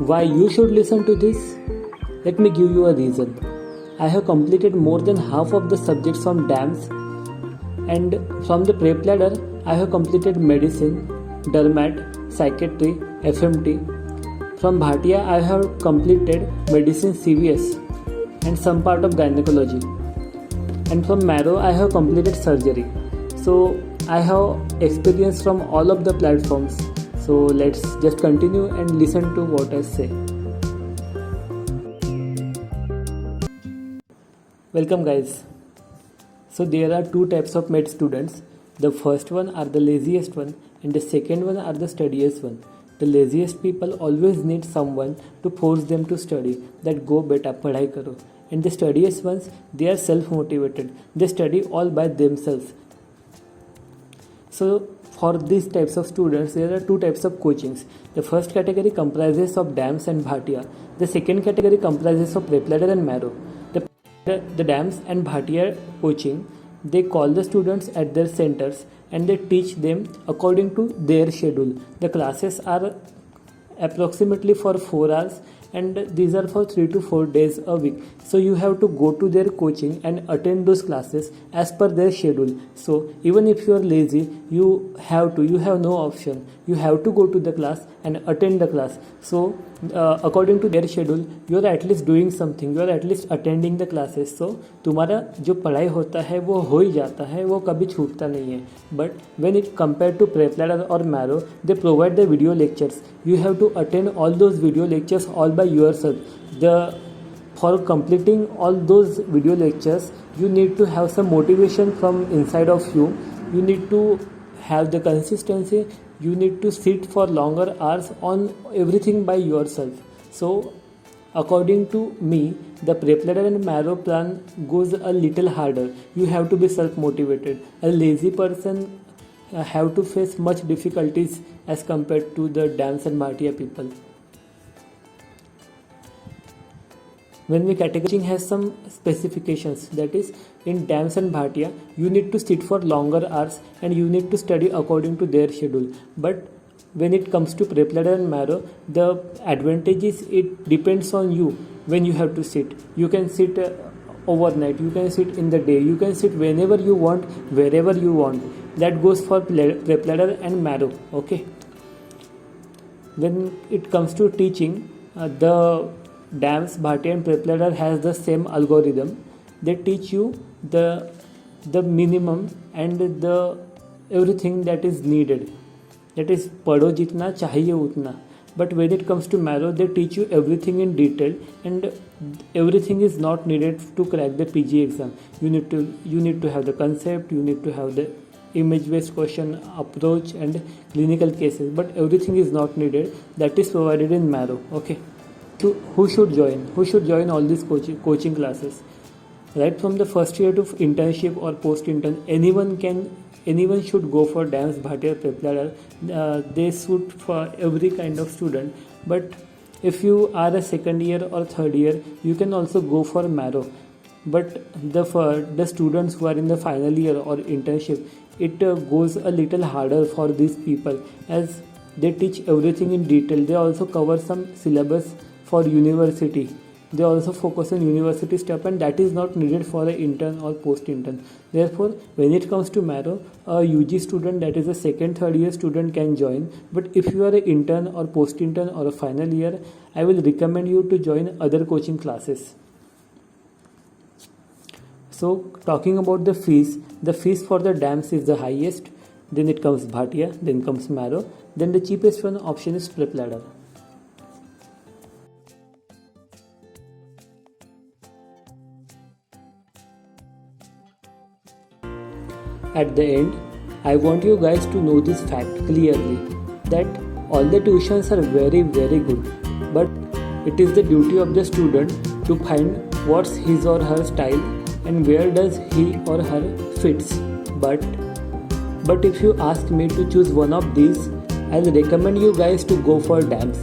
Why you should listen to this? Let me give you a reason. I have completed more than half of the subjects from DAMS, and from the prep ladder I have completed medicine, dermat, psychiatry, FMT. From Bhatia I have completed medicine CVS and some part of gynecology. And from Marrow I have completed surgery. So I have experience from all of the platforms. So let's just continue and listen to what I say. Welcome guys. So there are two types of med students. The first one are the laziest one and the second one are the studiest one. The laziest people always need someone to force them to study, that go beta padhai karo. And the studiest ones, they are self-motivated. They study all by themselves. So for these types of students, there are two types of coachings. The first category comprises of DAMS and Bhatia. The second category comprises of prep ladder and Marrow. The DAMS and Bhatia coaching, they call the students at their centers and they teach them according to their schedule. The classes are approximately for 4 hours and these are for 3 to 4 days a week. So you have to go to their coaching and attend those classes as per their schedule. So even if you are lazy, you have no option. You have to go to the class and attend the class. So according to their schedule, you are at least doing something. You are at least attending the classes. So तुम्हारा जो पढ़ाई होता है वो हो ही जाता है, वो कभी छूटता नहीं है. But when it compared to prep ladder or Marrow, they provide the video lectures. You have to attend all those video lectures all by yourself. For completing all those video lectures, you need to have some motivation from inside of you. You need to have the consistency. You need to sit for longer hours on everything by yourself. So according to me, the prep ladder and Marrow plan goes a little harder. You have to be self-motivated. A lazy person have to face much difficulties as compared to the DAMS and Bhatia people. When we categorizing has some specifications, that is in DAMS and Bhatia you need to sit for longer hours and you need to study according to their schedule. But when it comes to prep ladder and Marrow, the advantage is it depends on you when you have to sit. You can sit overnight, you can sit in the day, you can sit whenever you want, wherever you want. That goes for prep ladder and Marrow. Okay. When it comes to teaching, the DAMS, Bhatia and prep ladder has the same algorithm. They teach you the minimum and the everything that is needed. That is पढ़ो जितना चाहिए उतना. But when it comes to Marrow, they teach you everything in detail and everything is not needed to crack the PG exam. You need to have the concept, you need to have the image-based question approach and clinical cases. But everything is not needed. That is provided in Marrow. Okay. So who should join? Who should join all these coaching classes? Right from the first year to internship or post-intern, anyone should go for DAMS, Bhatia, prep ladder. They suit for every kind of student. But if you are a second year or third year, you can also go for Marrow. But for the students who are in the final year or internship, it goes a little harder for these people as they teach everything in detail. They also cover some syllabus for university. They also focus on university stuff and that is not needed for an intern or post-intern. Therefore, when it comes to Marrow, a UG student, that is a second, third year student can join. But if you are an intern or post-intern or a final year, I will recommend you to join other coaching classes. So talking about the fees for the DAMS is the highest. Then it comes Bhatia, then comes Marrow. Then the cheapest one option is prep ladder. At the end, I want you guys to know this fact clearly, that all the tuitions are very, very good, but it is the duty of the student to find what's his or her style and where does he or her fits. But if you ask me to choose one of these, I'll recommend you guys to go for DAMS.